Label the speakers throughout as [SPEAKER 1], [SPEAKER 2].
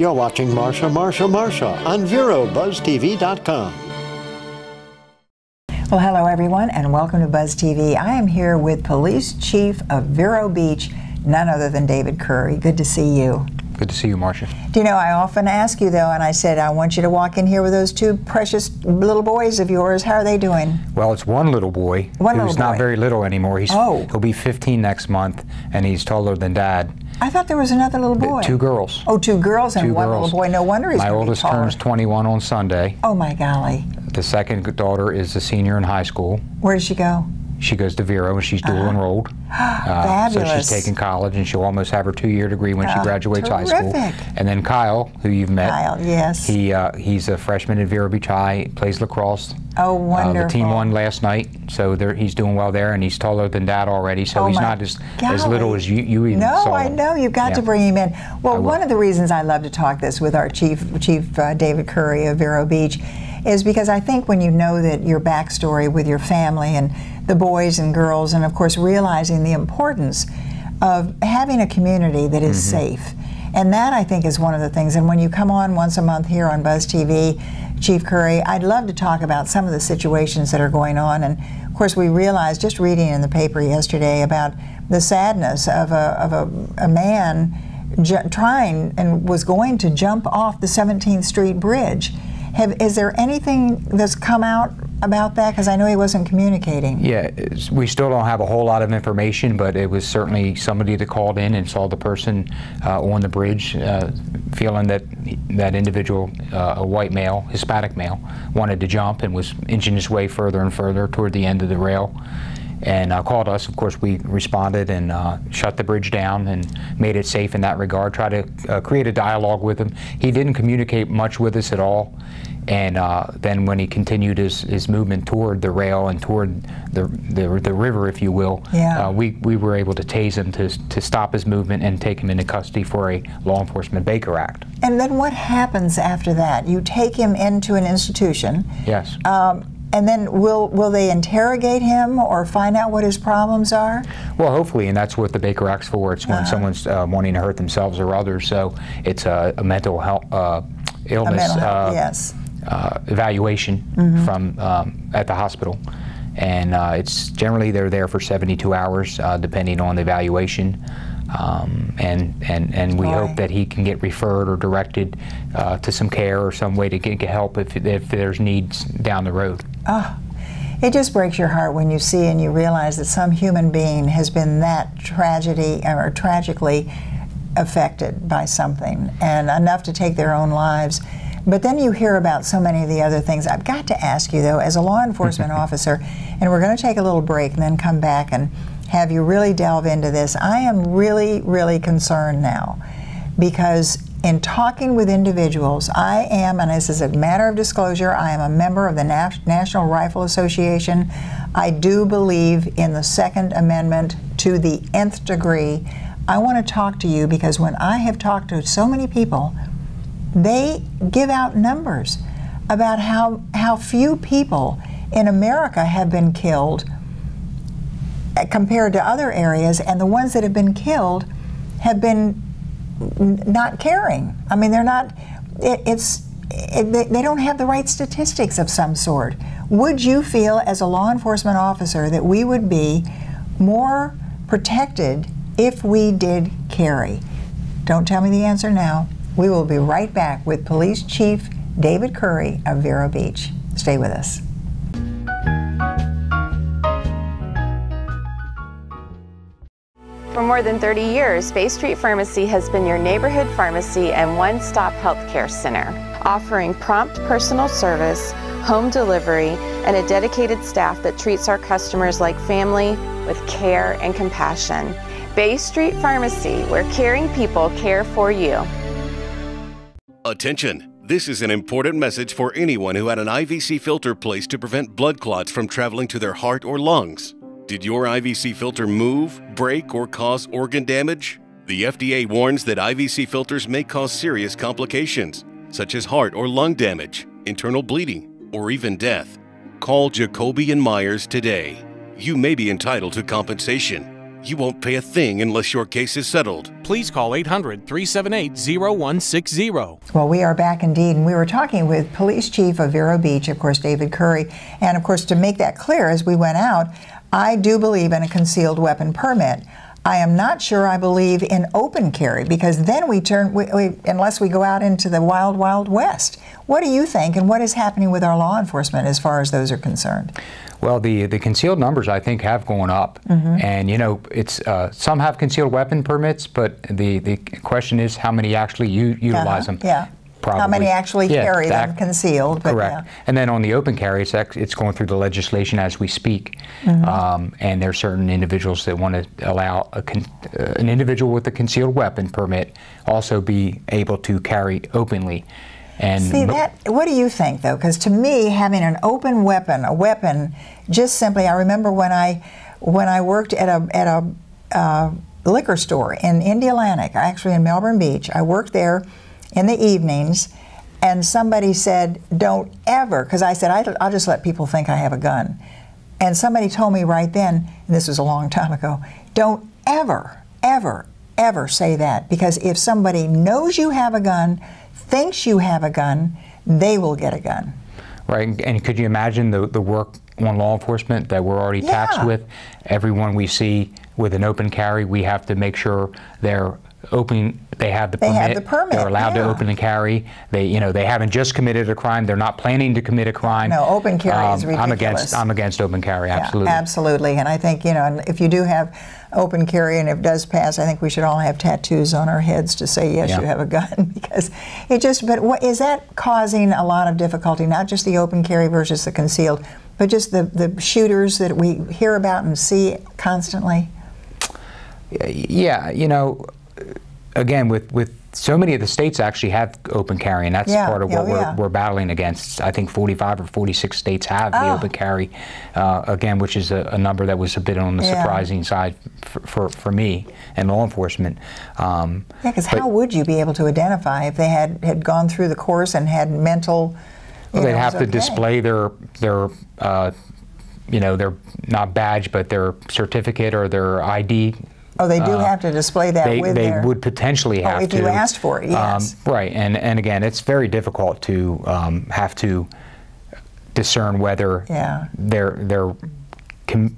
[SPEAKER 1] You're watching Marcia on VeroBuzzTV.com.
[SPEAKER 2] Well, hello everyone, and welcome to Buzz TV. I am here with Police Chief of Vero Beach, none other than David Currey. Good to see you.
[SPEAKER 3] Good to see you, Marcia.
[SPEAKER 2] Do you know, I often ask you though, and I said, I want you to walk in here with those two precious little boys of yours. How are they doing?
[SPEAKER 3] Well, it's one little boy. Who's not very little anymore. He'll be 15 next month, and he's taller than Dad.
[SPEAKER 2] I thought there was another little boy.
[SPEAKER 3] Two girls.
[SPEAKER 2] Oh, two girls and one little boy. No wonder he's
[SPEAKER 3] My oldest turns 21 on Sunday.
[SPEAKER 2] Oh my golly.
[SPEAKER 3] The second daughter is a senior in high school.
[SPEAKER 2] Where does she go?
[SPEAKER 3] She goes to Vero, and she's dual enrolled.
[SPEAKER 2] Fabulous.
[SPEAKER 3] So she's taking college, and she'll almost have her 2-year degree when she graduates high school. And then Kyle, who you've met.
[SPEAKER 2] Kyle, yes.
[SPEAKER 3] He's a freshman at Vero Beach High, plays lacrosse.
[SPEAKER 2] Oh, wonderful.
[SPEAKER 3] The team won last night, so he's doing well there, and he's taller than Dad already, so he's not as little as you even saw.
[SPEAKER 2] No, I know. You've got to bring him in. Well, one of the reasons I love to talk this with our Chief David Currey of Vero Beach is because I think when you know that your backstory with your family and the boys and girls, and of course realizing the importance of having a community that is safe. And that, I think, is one of the things. And when you come on once a month here on Buzz TV, Chief Currey, I'd love to talk about some of the situations that are going on. And of course, we realized, just reading in the paper yesterday, about the sadness of a man trying and was going to jump off the 17th Street Bridge. Is there anything that's come out about that? Because I know he wasn't communicating. Yeah,
[SPEAKER 3] we still don't have a whole lot of information, but it was certainly somebody that called in and saw the person on the bridge, feeling that that individual, a white male, Hispanic male, wanted to jump and was inching his way further and further toward the end of the rail. And called us. Of course, we responded and shut the bridge down and made it safe in that regard, try to create a dialogue with him. He didn't communicate much with us at all. And then when he continued his movement toward the rail and toward the river, if you will, we were able to tase him to stop his movement and take him into custody for a law enforcement Baker Act.
[SPEAKER 2] And then what happens after that? You take him into an institution.
[SPEAKER 3] Yes.
[SPEAKER 2] And then will they interrogate him or find out what his problems are?
[SPEAKER 3] Well, hopefully, and that's what the Baker Act's for. It's when someone's wanting to hurt themselves or others. So it's a mental health illness evaluation from at the hospital, and it's generally they're there for 72 hours, depending on the evaluation. And we hope that he can get referred or directed to some care or some way to get help if there's needs down the road.
[SPEAKER 2] Oh, it just breaks your heart when you see and you realize that some human being has been that tragically affected by something, and enough to take their own lives. But then you hear about so many of the other things. I've got to ask you, though, as a law enforcement officer, and we're going to take a little break and then come back and have you really delve into this. I am really, really concerned now because in talking with individuals, I am, and this is a matter of disclosure, I am a member of the National Rifle Association. I do believe in the Second Amendment to the nth degree. I want to talk to you because when I have talked to so many people, they give out numbers about how few people in America have been killed compared to other areas, and the ones that have been killed have been not caring. I mean, they're not, they don't have the right statistics of some sort. Would you feel as a law enforcement officer that we would be more protected if we did carry? Don't tell me the answer now. We will be right back with Police Chief David Currey of Vero Beach. Stay with us.
[SPEAKER 4] For more than 30 years, Bay Street Pharmacy has been your neighborhood pharmacy and one-stop healthcare center, offering prompt personal service, home delivery, and a dedicated staff that treats our customers like family with care and compassion. Bay Street Pharmacy, where caring people care for you.
[SPEAKER 5] Attention! This is an important message for anyone who had an IVC filter placed to prevent blood clots from traveling to their heart or lungs. Did your IVC filter move, break, or cause organ damage? The FDA warns that IVC filters may cause serious complications, such as heart or lung damage, internal bleeding, or even death. Call Jacoby & Myers today. You may be entitled to compensation. You won't pay a thing unless your case is settled.
[SPEAKER 6] Please call 800-378-0160.
[SPEAKER 2] Well, we are back indeed, and we were talking with Police Chief of Vero Beach, of course, David Currey. And of course, to make that clear as we went out, I do believe in a concealed weapon permit. I am not sure I believe in open carry, because then we turn, unless we go out into the wild, wild west. What do you think, and what is happening with our law enforcement as far as those are concerned?
[SPEAKER 3] Well, the concealed numbers, I think, have gone up, and you know, it's some have concealed weapon permits, but the question is how many actually utilize them.
[SPEAKER 2] Yeah.
[SPEAKER 3] Probably.
[SPEAKER 2] How many actually carry them concealed? But
[SPEAKER 3] correct.
[SPEAKER 2] Yeah.
[SPEAKER 3] And then on the open carry, it's going through the legislation as we speak, and there are certain individuals that want to allow an individual with a concealed weapon permit also be able to carry openly. And
[SPEAKER 2] see that? What do you think, though? Because to me, having an open weapon, a weapon, just simply, I remember when I worked at a liquor store in Indialantic, actually in Melbourne Beach. I worked there in the evenings, and somebody said, "Don't ever," because I said, "I'll just let people think I have a gun," and somebody told me right then, and this was a long time ago, "Don't ever, ever, ever say that, because if somebody knows you have a gun, thinks you have a gun, they will get a gun."
[SPEAKER 3] Right, and could you imagine the work on law enforcement that we're already taxed with? Everyone we see with an open carry, we have to make sure they're open. They have the permit.
[SPEAKER 2] They have the permit.
[SPEAKER 3] They're allowed to open and carry. They haven't just committed a crime. They're not planning to commit a crime.
[SPEAKER 2] No, open carry is ridiculous.
[SPEAKER 3] I'm against open carry. Absolutely.
[SPEAKER 2] Yeah, absolutely, and I think and if you do have open carry and it does pass, I think we should all have tattoos on our heads to say yes, you have a gun, because it just. But what is that causing a lot of difficulty? Not just the open carry versus the concealed, but just the shooters that we hear about and see constantly.
[SPEAKER 3] Yeah, again, with so many of the states actually have open carry, and that's part of what we're battling against. I think 45 or 46 states have the open carry, again, which is a number that was a bit on the surprising side for me and law enforcement.
[SPEAKER 2] Yeah, because how would you be able to identify if they had gone through the course and had mental?
[SPEAKER 3] Well, they'd have to display their not badge, but their certificate or their ID.
[SPEAKER 2] Oh, they do have to display that with
[SPEAKER 3] they would potentially have to.
[SPEAKER 2] If you asked for it, yes.
[SPEAKER 3] Right, and again, it's very difficult to have to discern whether they're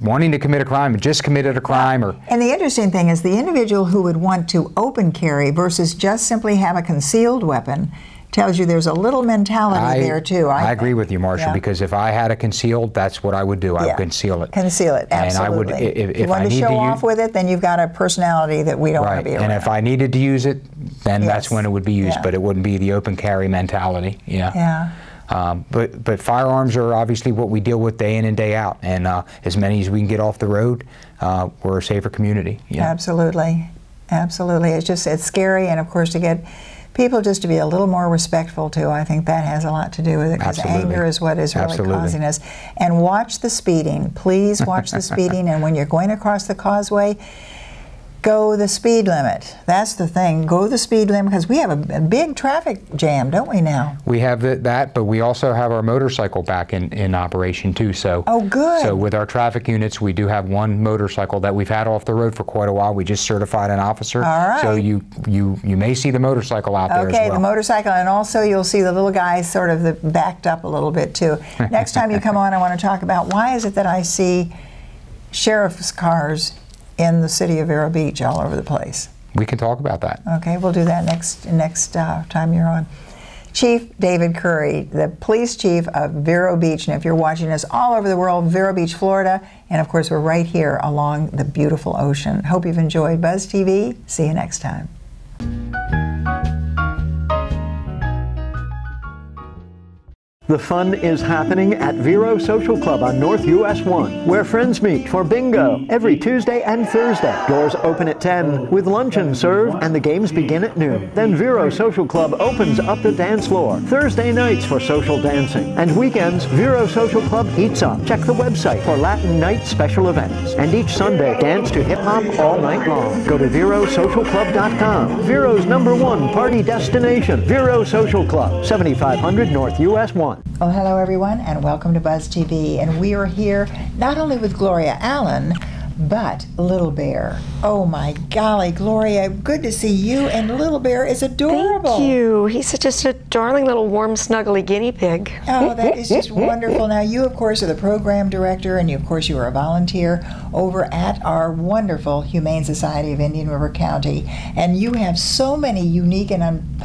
[SPEAKER 3] wanting to commit a crime and just committed a crime, or.
[SPEAKER 2] And the interesting thing is the individual who would want to open carry versus just simply have a concealed weapon tells you there's a little mentality there too.
[SPEAKER 3] I agree with you, Marcia, because if I had a concealed, that's what I would do. I would conceal it.
[SPEAKER 2] Conceal it, absolutely.
[SPEAKER 3] And I would, if
[SPEAKER 2] you want
[SPEAKER 3] I
[SPEAKER 2] to show off with it, then you've got a personality that we don't want to be around.
[SPEAKER 3] And if I needed to use it, then that's when it would be used, but it wouldn't be the open carry mentality. But firearms are obviously what we deal with day in and day out, and as many as we can get off the road, we're a safer community.
[SPEAKER 2] Absolutely, absolutely. It's scary, and of course to get people just to be a little more respectful too. I think that has a lot to do with it, because anger is what is really causing us. And watch the speeding. Please watch the speeding, and when you're going across the causeway, go the speed limit. That's the thing. Go the speed limit, because we have a big traffic jam, don't we now?
[SPEAKER 3] We have that, but we also have our motorcycle back in operation too. So
[SPEAKER 2] good.
[SPEAKER 3] So with our traffic units, we do have one motorcycle that we've had off the road for quite a while. We just certified an officer.
[SPEAKER 2] All right.
[SPEAKER 3] So you may see the motorcycle out there as well.
[SPEAKER 2] Okay, the motorcycle, and also you'll see the little guys sort of backed up a little bit too. Next time you come on, I want to talk about why is it that I see sheriff's cars in the city of Vero Beach all over the place.
[SPEAKER 3] We can talk about that.
[SPEAKER 2] Okay, we'll do that next time you're on. Chief David Currey, the police chief of Vero Beach, and if you're watching us all over the world, Vero Beach, Florida, and of course we're right here along the beautiful ocean. Hope you've enjoyed Buzz TV. See you next time.
[SPEAKER 1] The fun is happening at Vero Social Club on North US 1, where friends meet for bingo every Tuesday and Thursday. Doors open at 10, with luncheon served, and the games begin at noon. Then Vero Social Club opens up the dance floor Thursday nights for social dancing. And weekends, Vero Social Club heats up. Check the website for Latin Night special events. And each Sunday, dance to hip-hop all night long. Go to VeroSocialClub.com. Vero's #1 party destination. Vero Social Club, 7500 North US 1.
[SPEAKER 2] Well, hello everyone, and welcome to Buzz TV. And we are here not only with Gloria Allen, But Little Bear, oh my golly, Gloria, good to see you, and Little Bear is adorable.
[SPEAKER 6] Thank you. He's just a darling little warm, snuggly guinea pig.
[SPEAKER 2] Oh, that is just wonderful. Now, you, of course, are the program director, and you, of course, you are a volunteer over at our wonderful Humane Society of Indian River County, and you have so many unique and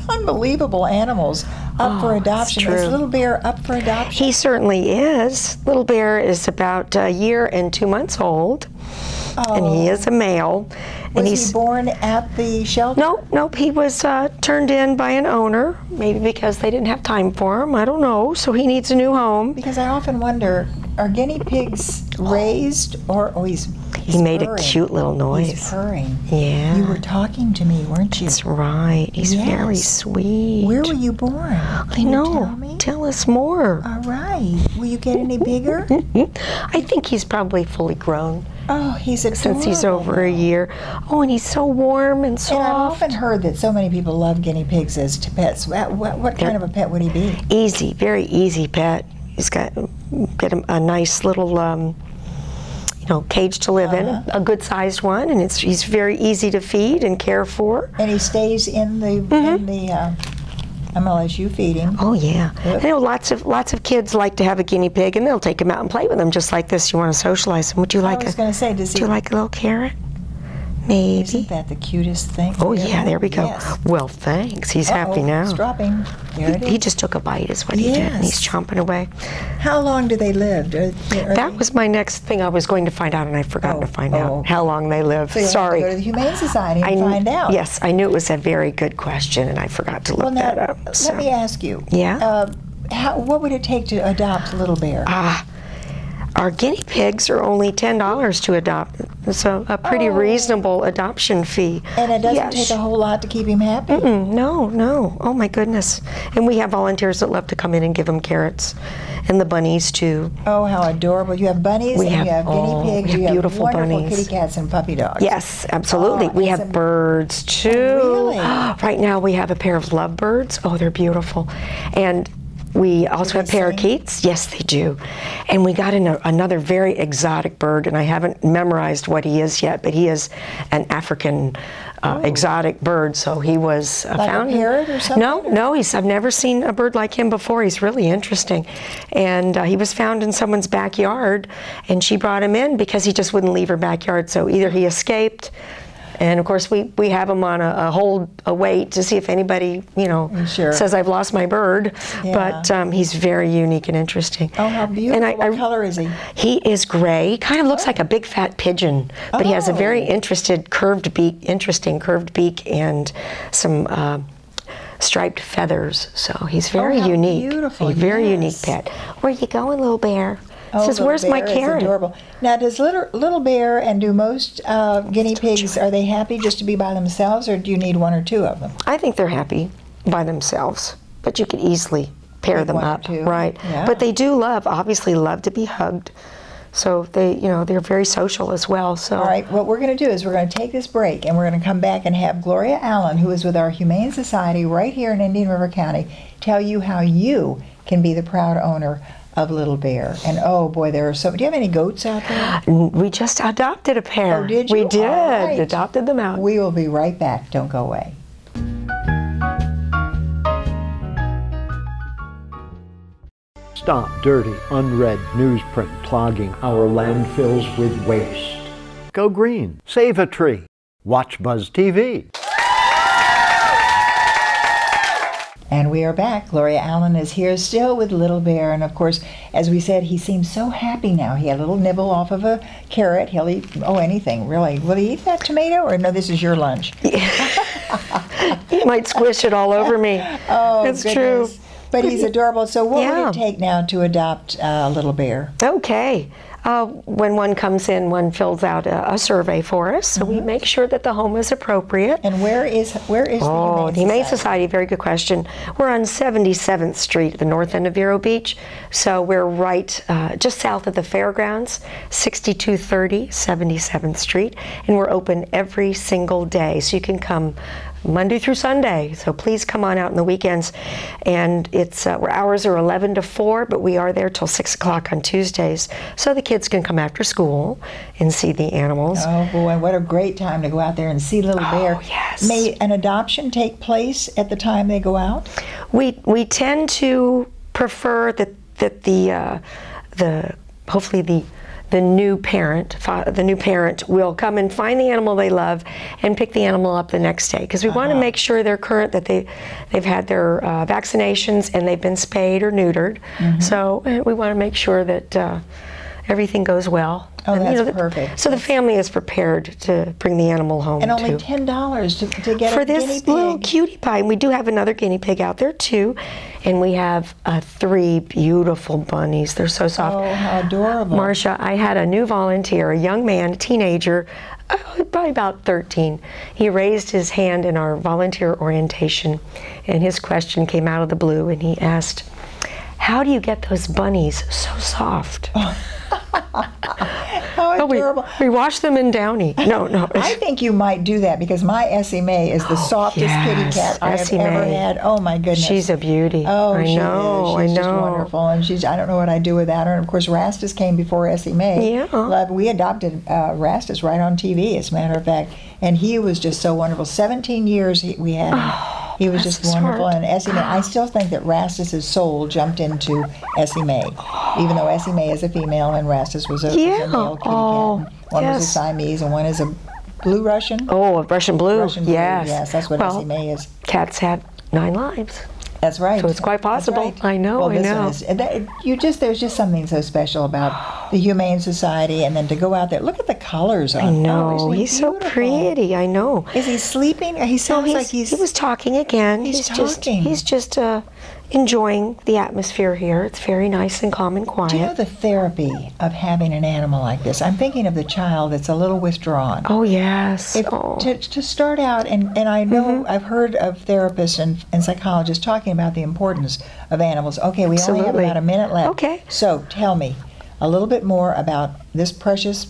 [SPEAKER 2] unbelievable animals up for adoption.
[SPEAKER 6] True.
[SPEAKER 2] Is Little Bear up for adoption?
[SPEAKER 6] He certainly is. Little Bear is about a year and 2 months old. And he is a male.
[SPEAKER 2] Was he born at the shelter?
[SPEAKER 6] Nope. He was turned in by an owner, maybe because they didn't have time for him. I don't know. So he needs a new home.
[SPEAKER 2] Because I often wonder, are guinea pigs raised, or he's
[SPEAKER 6] he made
[SPEAKER 2] purring.
[SPEAKER 6] a cute little noise.
[SPEAKER 2] He's purring.
[SPEAKER 6] Yeah.
[SPEAKER 2] You were talking to me, weren't you?
[SPEAKER 6] That's right. He's very sweet.
[SPEAKER 2] Where were you born?
[SPEAKER 6] I know.
[SPEAKER 2] You tell me?
[SPEAKER 6] Tell us more.
[SPEAKER 2] All right. Will you get any bigger?
[SPEAKER 6] I think he's probably fully grown.
[SPEAKER 2] Oh, he's adorable.
[SPEAKER 6] Since he's over a year. Oh, and he's so warm and soft.
[SPEAKER 2] And I've often heard that so many people love guinea pigs as pets. What kind of a pet would he be?
[SPEAKER 6] Easy, very easy pet. He's got a nice little, cage to live in, a good-sized one, and he's very easy to feed and care for.
[SPEAKER 2] And he stays in the I'm gonna let you feed him.
[SPEAKER 6] Oh yeah. I know lots of kids like to have a guinea pig, and they'll take him out and play with him just like this. You want to socialize him? Would you like?
[SPEAKER 2] I was going to say,
[SPEAKER 6] do you like a little carrot? Maybe.
[SPEAKER 2] Isn't that the cutest thing?
[SPEAKER 6] Oh yeah, there we go.
[SPEAKER 2] Yes.
[SPEAKER 6] Well, thanks. He's happy now.
[SPEAKER 2] It's dropping. There it is.
[SPEAKER 6] He just took a bite, is what he did, and he's chomping away.
[SPEAKER 2] How long do they live?
[SPEAKER 6] That was my next thing I was going to find out, and I forgot to find out how long they live.
[SPEAKER 2] So you
[SPEAKER 6] Sorry.
[SPEAKER 2] have to go to the Humane Society and find out.
[SPEAKER 6] Yes, I knew it was a very good question, and I forgot to look that up.
[SPEAKER 2] Let me ask you.
[SPEAKER 6] Yeah?
[SPEAKER 2] What would it take to adopt Little Bear?
[SPEAKER 6] Our guinea pigs are only $10 to adopt. It's a pretty reasonable adoption fee.
[SPEAKER 2] And it doesn't take a whole lot to keep him happy?
[SPEAKER 6] No. Oh my goodness. And we have volunteers that love to come in and give him carrots. And the bunnies too.
[SPEAKER 2] Oh, how adorable. You have bunnies, you have guinea pigs, you have
[SPEAKER 6] beautiful
[SPEAKER 2] wonderful
[SPEAKER 6] bunnies.
[SPEAKER 2] kitty cats and puppy dogs.
[SPEAKER 6] Yes, absolutely. We have birds too.
[SPEAKER 2] Really?
[SPEAKER 6] Right now we have a pair of lovebirds. Oh, they're beautiful. And we also have parakeets. Yes, they do. And we got another very exotic bird, and I haven't memorized what he is yet, but he is an African exotic bird. So he was found.
[SPEAKER 2] Like a parrot or something?
[SPEAKER 6] No. I've never seen a bird like him before. He's really interesting. And he was found in someone's backyard, and she brought him in because he just wouldn't leave her backyard. So either he escaped. And of course, we have him on a wait to see if anybody, says I've lost my bird. Yeah. But he's very unique and interesting.
[SPEAKER 2] Oh, how beautiful! And what color is he?
[SPEAKER 6] He is gray. He kind of looks like a big fat pigeon, but he has a very interesting curved beak, and some striped feathers. So he's very unique.
[SPEAKER 2] Beautiful!
[SPEAKER 6] A very unique pet. Where you going, Little Bear? Says, where's my carrot?
[SPEAKER 2] Adorable. Now, does Little Bear and do most guinea pigs, are they happy just to be by themselves, or do you need one or two of them?
[SPEAKER 6] I think they're happy by themselves, but you could easily pair them up, right?
[SPEAKER 2] Yeah.
[SPEAKER 6] But they do obviously love to be hugged. So they're very social as well. So.
[SPEAKER 2] All right, what we're going to do is we're going to take this break, and we're going to come back and have Gloria Allen, who is with our Humane Society right here in Indian River County, tell you how you can be the proud owner of Little Bear. And oh boy, there are so. Do you have any goats out there?
[SPEAKER 6] We just adopted a pair.
[SPEAKER 2] Oh, did you?
[SPEAKER 6] We did.
[SPEAKER 2] Right.
[SPEAKER 6] Adopted them out.
[SPEAKER 2] We will be right back. Don't go away.
[SPEAKER 1] Stop dirty, unread newsprint clogging our landfills with waste. Go green. Save a tree. Watch Buzz TV.
[SPEAKER 2] And we are back. Gloria Allen is here still with Little Bear. And of course, as we said, he seems so happy now. He had a little nibble off of a carrot. He'll eat, anything, really. Will he eat that tomato, or no, this is your lunch?
[SPEAKER 6] He might squish it all over me.
[SPEAKER 2] Oh,
[SPEAKER 6] it's
[SPEAKER 2] goodness.
[SPEAKER 6] true.
[SPEAKER 2] But he's adorable. So what would it take now to adopt Little Bear?
[SPEAKER 6] Okay. When one comes in, one fills out a survey for us, so we make sure that the home is appropriate.
[SPEAKER 2] And where is the
[SPEAKER 6] Humane Society? Very good question. We're on 77th Street at the north end of Vero Beach, so we're right just south of the fairgrounds, 6230 77th Street, and we're open every single day, so you can come Monday through Sunday, so please come on out on the weekends. And it's our hours are 11 to 4, but we are there till 6 o'clock on Tuesdays, so the kids can come after school and see the animals.
[SPEAKER 2] Oh boy, what a great time to go out there and see Little Bear.
[SPEAKER 6] Oh, yes.
[SPEAKER 2] May an adoption take place at the time they go out?
[SPEAKER 6] We tend to prefer that hopefully the new parent will come and find the animal they love and pick the animal up the next day, because we want to make sure they're current, that they've had their vaccinations and they've been spayed or neutered. So we want to make sure that everything goes well.
[SPEAKER 2] Oh,
[SPEAKER 6] and,
[SPEAKER 2] that's perfect.
[SPEAKER 6] So the family is prepared to bring the animal home.
[SPEAKER 2] And only $10 to get
[SPEAKER 6] for
[SPEAKER 2] a guinea
[SPEAKER 6] this
[SPEAKER 2] pig.
[SPEAKER 6] little cutie pie. And we do have another guinea pig out there too, and we have 3 beautiful bunnies. They're so soft.
[SPEAKER 2] Oh, how adorable.
[SPEAKER 6] Marcia, I had a new volunteer, a young man, a teenager, probably about 13. He raised his hand in our volunteer orientation, and his question came out of the blue, and he asked, "How do you get those bunnies so soft?"
[SPEAKER 2] How adorable.
[SPEAKER 6] We wash them in Downy. No.
[SPEAKER 2] I think you might do that, because my Essie Mae is the softest kitty cat I have
[SPEAKER 6] Essie
[SPEAKER 2] ever
[SPEAKER 6] Mae.
[SPEAKER 2] had. Oh my goodness.
[SPEAKER 6] She's a beauty.
[SPEAKER 2] Oh,
[SPEAKER 6] I know.
[SPEAKER 2] She's just wonderful, and I don't know what I'd do without her. And of course, Rastus came before Essie Mae.
[SPEAKER 6] Yeah.
[SPEAKER 2] We adopted Rastus right on TV, as a matter of fact, and he was just so wonderful. 17 years we had him. He was just wonderful, and Essie Mae. I still think that Rastus's soul jumped into Essie Mae, even though Essie Mae is a female and Rastus was a male kitty cat. One was a Siamese and one is a blue Russian.
[SPEAKER 6] Oh, a Russian blue.
[SPEAKER 2] Russian blue,
[SPEAKER 6] yes.
[SPEAKER 2] yes, that's what Essie Mae is.
[SPEAKER 6] Cats have 9 lives.
[SPEAKER 2] That's right.
[SPEAKER 6] So it's quite possible.
[SPEAKER 2] Right.
[SPEAKER 6] I know.
[SPEAKER 2] Well,
[SPEAKER 6] I know.
[SPEAKER 2] There's just something so special about the Humane Society, and then to go out there. Look at the colors on him.
[SPEAKER 6] I know.
[SPEAKER 2] Oh,
[SPEAKER 6] he's so pretty. I know.
[SPEAKER 2] Is he sleeping? He sounds like he
[SPEAKER 6] was talking again.
[SPEAKER 2] He's talking.
[SPEAKER 6] He's just enjoying the atmosphere here. It's very nice and calm and quiet.
[SPEAKER 2] Do you know the therapy of having an animal like this? I'm thinking of the child that's a little withdrawn.
[SPEAKER 6] Oh, yes.
[SPEAKER 2] To start out, and I know I've heard of therapists and psychologists talking about the importance of animals. Okay, we only have about a minute left.
[SPEAKER 6] Okay.
[SPEAKER 2] So tell me a little bit more about this precious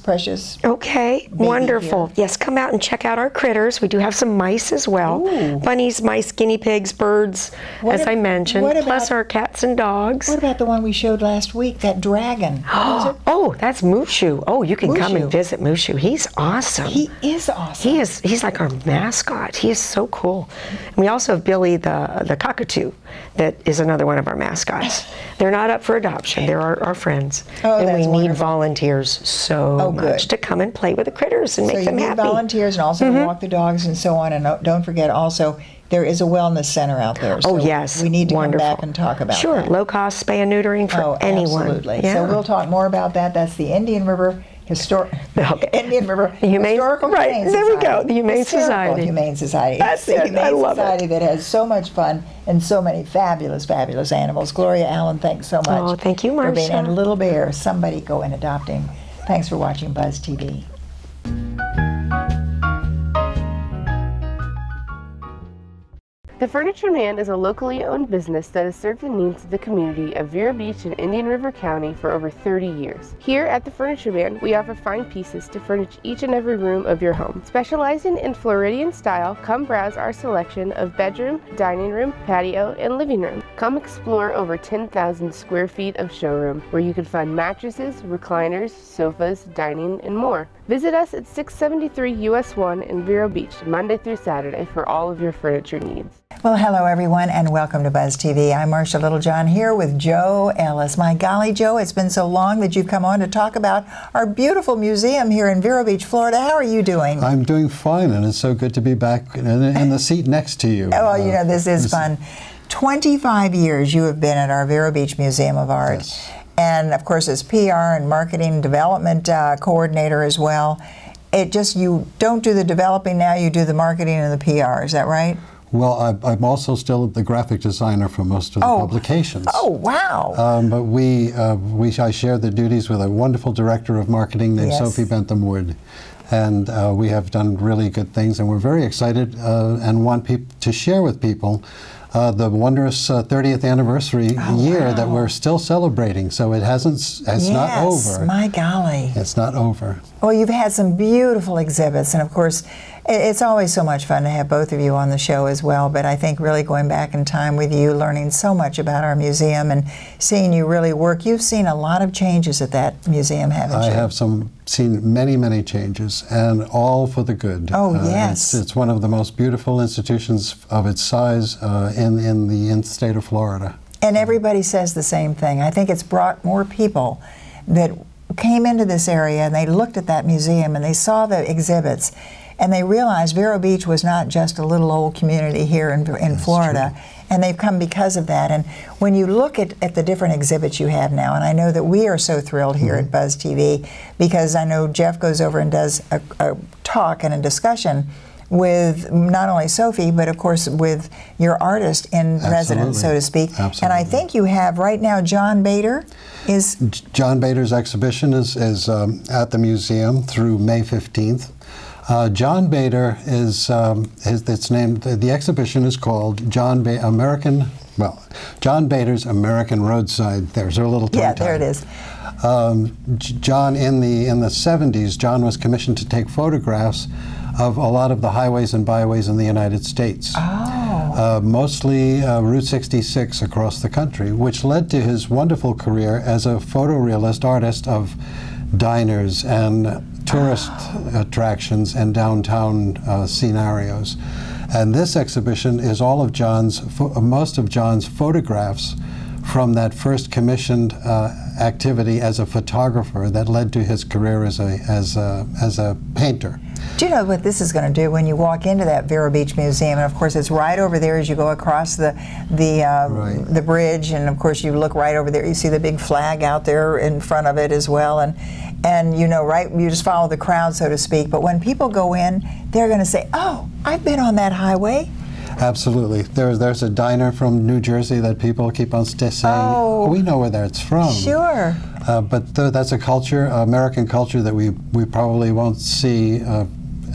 [SPEAKER 6] Okay, wonderful.
[SPEAKER 2] Here.
[SPEAKER 6] Yes, come out and check out our critters. We do have some mice as well.
[SPEAKER 2] Ooh.
[SPEAKER 6] Bunnies, mice, guinea pigs, birds, I mentioned, plus our cats and dogs.
[SPEAKER 2] What about the one we showed last week, that dragon?
[SPEAKER 6] Oh, that's Mushu. Oh, you can come and visit Mushu. He's awesome.
[SPEAKER 2] He is awesome.
[SPEAKER 6] He's like our mascot. He is so cool. And we also have Billy the cockatoo, that is another one of our mascots. They're not up for adoption. They're our friends.
[SPEAKER 2] Oh,
[SPEAKER 6] and we need
[SPEAKER 2] wonderful.
[SPEAKER 6] volunteers so much to come and play with the critters and make them happy.
[SPEAKER 2] So you need volunteers, and also to walk the dogs and so on. And don't forget also, there is a wellness center out there. So
[SPEAKER 6] yes.
[SPEAKER 2] We need to come back and talk about that.
[SPEAKER 6] Sure, low cost spay and neutering for anyone.
[SPEAKER 2] Absolutely.
[SPEAKER 6] Yeah.
[SPEAKER 2] So we'll talk more about that. That's the Indian River Indian River Historical Humane Society.
[SPEAKER 6] There we go, the Humane Society.
[SPEAKER 2] Humane Society.
[SPEAKER 6] That's
[SPEAKER 2] the
[SPEAKER 6] it.
[SPEAKER 2] Humane
[SPEAKER 6] I love
[SPEAKER 2] Society that has so much fun and so many fabulous, fabulous animals. Gloria Allen, thanks so much.
[SPEAKER 6] Oh, thank you, Marcia.
[SPEAKER 2] And Little Bear, somebody go and adopt him. Thanks for watching Buzz TV.
[SPEAKER 4] The Furniture Man is a locally owned business that has served the needs of the community of Vero Beach and Indian River County for over 30 years. Here at the Furniture Man, we offer fine pieces to furnish each and every room of your home. Specializing in Floridian style, come browse our selection of bedroom, dining room, patio, and living room. Come explore over 10,000 square feet of showroom, where you can find mattresses, recliners, sofas, dining, and more. Visit us at 673 US 1 in Vero Beach, Monday through Saturday, for all of your furniture needs.
[SPEAKER 2] Well, hello everyone, and welcome to Buzz TV. I'm Marcia Littlejohn here with Joe Ellis. My golly, Joe, it's been so long that you've come on to talk about our beautiful museum here in Vero Beach, Florida. How are you doing?
[SPEAKER 7] I'm doing fine, and it's so good to be back in the seat next to you.
[SPEAKER 2] Well, you know, this is fun. 25 years you have been at our Vero Beach Museum of Art.
[SPEAKER 7] Yes.
[SPEAKER 2] And of course, as PR and marketing development coordinator as well. You don't do the developing now, you do the marketing and the PR, is that right?
[SPEAKER 7] Well, I'm also still the graphic designer for most of the publications.
[SPEAKER 2] Oh, wow.
[SPEAKER 7] But I share the duties with a wonderful director of marketing named Sophie Bentham-Wood. And we have done really good things, and we're very excited and want to share with people the wondrous 30th anniversary year that we're still celebrating. So it's not over.
[SPEAKER 2] My golly.
[SPEAKER 7] It's not over.
[SPEAKER 2] Well, you've had some beautiful exhibits, and of course, It's always so much fun to have both of you on the show as well, but I think really going back in time with you, learning so much about our museum and seeing you really work, you've seen a lot of changes at that museum, haven't you?
[SPEAKER 7] I have seen many, many changes, and all for the good.
[SPEAKER 2] Oh, yes.
[SPEAKER 7] It's one of the most beautiful institutions of its size in the state of Florida.
[SPEAKER 2] And everybody says the same thing. I think it's brought more people that came into this area and they looked at that museum and they saw the exhibits and they realized Vero Beach was not just a little old community here in Florida.
[SPEAKER 7] True.
[SPEAKER 2] And they've come because of that. And when you look at the different exhibits you have now, and I know that we are so thrilled here at Buzz TV, because I know Jeff goes over and does a talk and a discussion with not only Sophie, but of course with your artist in residence, so to speak.
[SPEAKER 7] Absolutely.
[SPEAKER 2] And I think you have right now John Bader is...
[SPEAKER 7] John Bader's exhibition is at the museum through May 15th. John Bader is, it's named, the exhibition is called John Bader's American Roadside. There's a little tongue
[SPEAKER 2] Yeah, there it is.
[SPEAKER 7] John, in the 70s, John was commissioned to take photographs of a lot of the highways and byways in the United States.
[SPEAKER 2] Oh.
[SPEAKER 7] Mostly Route 66 across the country, which led to his wonderful career as a photorealist artist of diners and tourist attractions and downtown scenarios. And this exhibition is all of most of John's photographs from that first commissioned activity as a photographer that led to his career as a painter.
[SPEAKER 2] Do you know what this is going to do when you walk into that Vero Beach Museum? And of course, it's right over there as you go across the bridge, and of course you look right over there. You see the big flag out there in front of it as well, and you know, right, you just follow the crowd, so to speak. But when people go in, they're going to say, "Oh, I've been on that highway."
[SPEAKER 7] Absolutely. There's a diner from New Jersey that people keep on saying, "Oh, we know where that's from."
[SPEAKER 2] Sure.
[SPEAKER 7] But that's a culture, American culture, that we probably won't see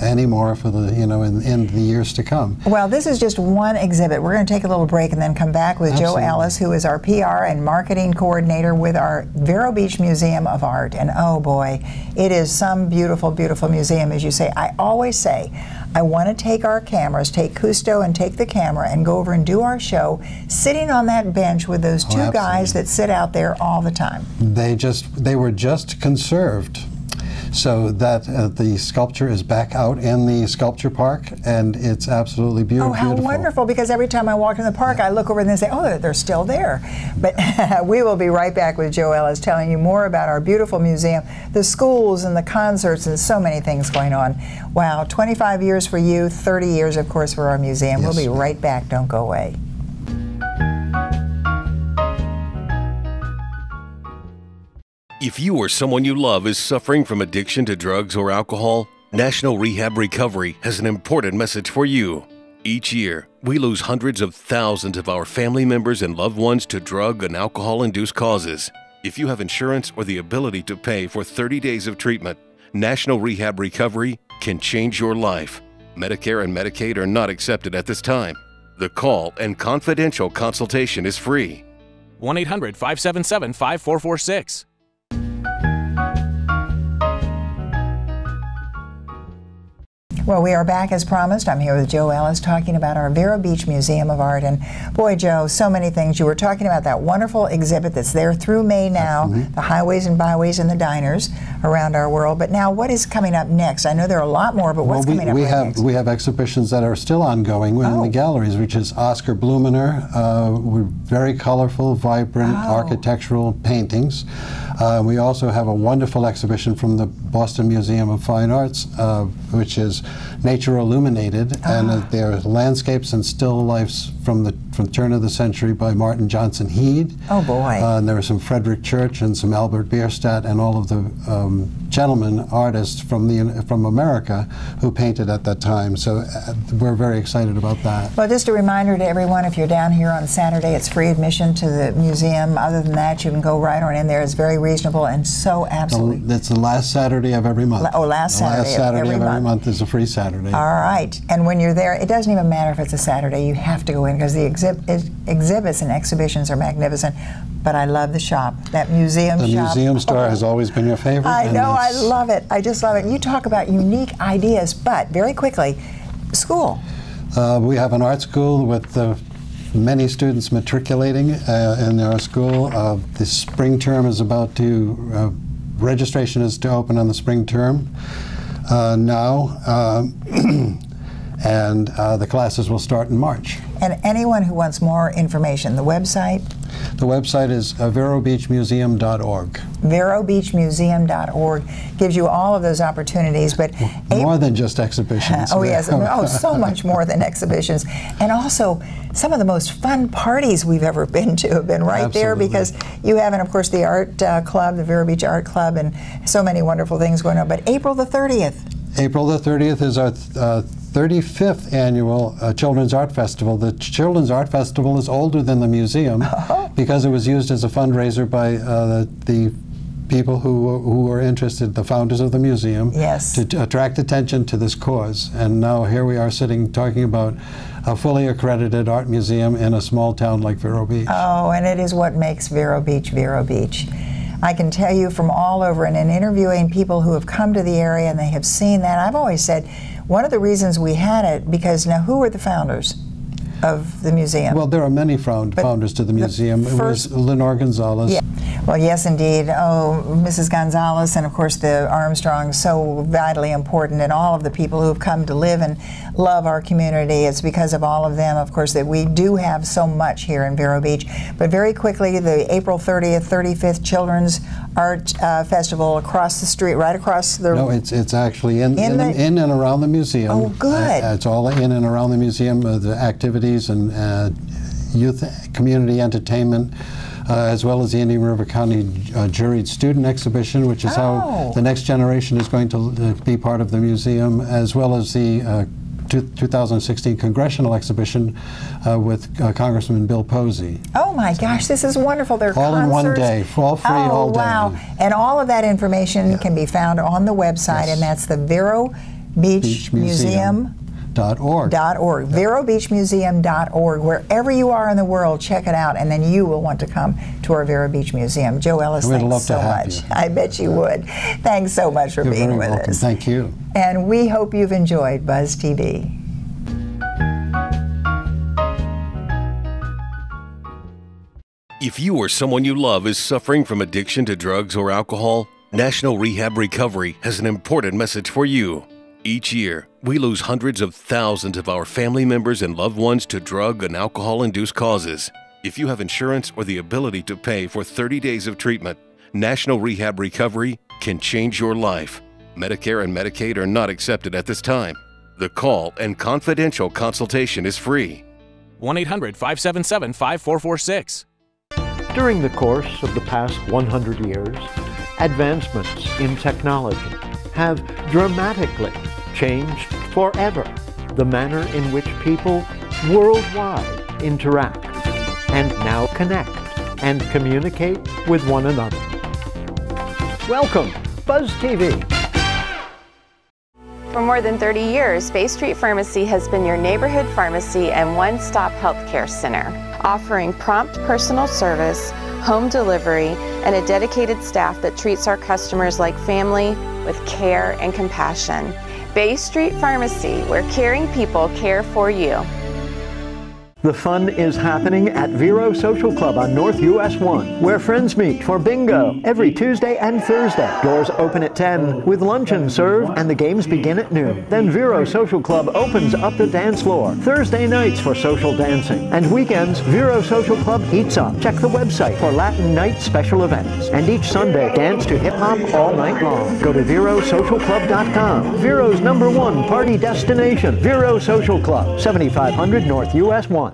[SPEAKER 7] anymore for the in the years to come.
[SPEAKER 2] Well, this is just one exhibit. We're going to take a little break and then come back with
[SPEAKER 7] Absolutely.
[SPEAKER 2] Joe Ellis, who is our PR and marketing coordinator with our Vero Beach Museum of Art. And oh boy, it is some beautiful, beautiful museum, as you say. I always say, I want to take our cameras, take Cousteau and take the camera and go over and do our show sitting on that bench with those two guys that sit out there all the time.
[SPEAKER 7] They were just conserved, so that the sculpture is back out in the sculpture park, and it's absolutely beautiful.
[SPEAKER 2] Oh, how wonderful, because every time I walk in the park, I look over and they say, oh, they're still there. But we will be right back with Joe Ellis telling you more about our beautiful museum, the schools and the concerts and so many things going on. Wow, 25 years for you, 30 years, of course, for our museum.
[SPEAKER 7] Yes.
[SPEAKER 2] We'll be right back. Don't go away.
[SPEAKER 5] If you or someone you love is suffering from addiction to drugs or alcohol, National Rehab Recovery has an important message for you. Each year, we lose hundreds of thousands of our family members and loved ones to drug and alcohol-induced causes. If you have insurance or the ability to pay for 30 days of treatment, National Rehab Recovery can change your life. Medicare and Medicaid are not accepted at this time. The call and confidential consultation is free.
[SPEAKER 8] 1-800-577-5446.
[SPEAKER 2] Well, we are back as promised. I'm here with Joe Ellis talking about our Vero Beach Museum of Art. And boy, Joe, so many things. You were talking about that wonderful exhibit that's there through May now, the highways and byways and the diners around our world. But now what is coming up next? I know there are a lot more, but what's coming up next?
[SPEAKER 7] We have exhibitions that are still ongoing in the galleries, which is Oscar Blumener, very colorful, vibrant architectural paintings. We also have a wonderful exhibition from the Boston Museum of Fine Arts, which is Nature Illuminated, and there are landscapes and still lifes from the turn of the century by Martin Johnson Heade.
[SPEAKER 2] Oh boy!
[SPEAKER 7] And there are some Frederick Church and some Albert Bierstadt and all of the gentlemen artists from America who painted at that time. So we're very excited about that.
[SPEAKER 2] Well, just a reminder to everyone: if you're down here on Saturday, it's free admission to the museum. Other than that, you can go right on in there. It's very reasonable and so absolutely.
[SPEAKER 7] It's the last Saturday of every month.
[SPEAKER 2] Last Saturday of every month
[SPEAKER 7] is a free Saturday.
[SPEAKER 2] All right, and when you're there, it doesn't even matter if it's a Saturday. You have to go in because the exhibits and exhibitions are magnificent. But I love the shop, that museum shop.
[SPEAKER 7] The museum store has always been your favorite.
[SPEAKER 2] I know, I love it. I just love it. You talk about unique ideas, but very quickly, school.
[SPEAKER 7] We have an art school with many students matriculating in our school. The spring term is about to, registration is to open on the spring term now. And the classes will start in March.
[SPEAKER 2] And anyone who wants more information, the website?
[SPEAKER 7] The website is verobeachmuseum.org.
[SPEAKER 2] verobeachmuseum.org gives you all of those opportunities, but
[SPEAKER 7] more than just exhibitions.
[SPEAKER 2] Oh yes, oh, so much more than exhibitions, and also some of the most fun parties we've ever been to have been right there, because you have, and of course the art club, the Vero Beach Art Club, and so many wonderful things going on. But April the 30th.
[SPEAKER 7] April the 30th is our 35th annual Children's Art Festival. The Children's Art Festival is older than the museum because it was used as a fundraiser by the people who were interested, the founders of the museum, to attract attention to this cause. And now here we are sitting talking about a fully accredited art museum in a small town like Vero Beach.
[SPEAKER 2] Oh, and it is what makes Vero Beach Vero Beach. I can tell you from all over, and in interviewing people who have come to the area and they have seen that, I've always said one of the reasons we had it, because now who were the founders of the museum?
[SPEAKER 7] Well, there are many founders to the museum. It was Lenore Gonzalez.
[SPEAKER 2] Yeah. Well, yes, indeed. Oh, Mrs. Gonzalez, and of course the Armstrongs, so vitally important, and all of the people who have come to live and love our community. It's because of all of them, of course, that we do have so much here in Vero Beach. But very quickly, the April 30th, 35th Children's Art Festival across the street, right across the...
[SPEAKER 7] No, it's actually in and around the museum.
[SPEAKER 2] Oh, good.
[SPEAKER 7] It's all in and around the museum, the activities and youth community entertainment. As well as the Indian River County Juried Student Exhibition, which is how the next generation is going to be part of the museum, as well as the 2016 Congressional Exhibition with Congressman Bill Posey.
[SPEAKER 2] Oh my gosh, this is wonderful. They're
[SPEAKER 7] all
[SPEAKER 2] concerts.
[SPEAKER 7] In one day, all free, all day.
[SPEAKER 2] Wow. And all of that information can be found on the website, and that's the Vero Beach Museum.
[SPEAKER 7] .org.
[SPEAKER 2] VeroBeachMuseum.org. Wherever you are in the world, check it out, and then you will want to come to our Vero Beach Museum. Joe Ellis, thanks so much. I bet you would. Thanks so much for being with us.
[SPEAKER 7] Thank you.
[SPEAKER 2] And we hope you've enjoyed Buzz TV.
[SPEAKER 5] If you or someone you love is suffering from addiction to drugs or alcohol, National Rehab Recovery has an important message for you. Each year, we lose hundreds of thousands of our family members and loved ones to drug and alcohol-induced causes. If you have insurance or the ability to pay for 30 days of treatment, National Rehab Recovery can change your life. Medicare and Medicaid are not accepted at this time. The call and confidential consultation is free.
[SPEAKER 8] 1-800-577-5446.
[SPEAKER 1] During the course of the past 100 years, advancements in technology have dramatically changed forever the manner in which people worldwide interact and now connect and communicate with one another. Welcome, Buzz TV.
[SPEAKER 4] For more than 30 years, Bay Street Pharmacy has been your neighborhood pharmacy and one-stop healthcare center, offering prompt personal service, home delivery, and a dedicated staff that treats our customers like family with care and compassion. Bay Street Pharmacy, where caring people care for you.
[SPEAKER 1] The fun is happening at Vero Social Club on North US 1, where friends meet for bingo every Tuesday and Thursday. Doors open at 10 with luncheon served, and the games begin at noon. Then Vero Social Club opens up the dance floor Thursday nights for social dancing, and weekends Vero Social Club eats up. Check the website for Latin night special events, and each Sunday dance to hip-hop all night long. Go to VeroSocialClub.com. Vero's #1 party destination, Vero Social Club, 7500 North US 1.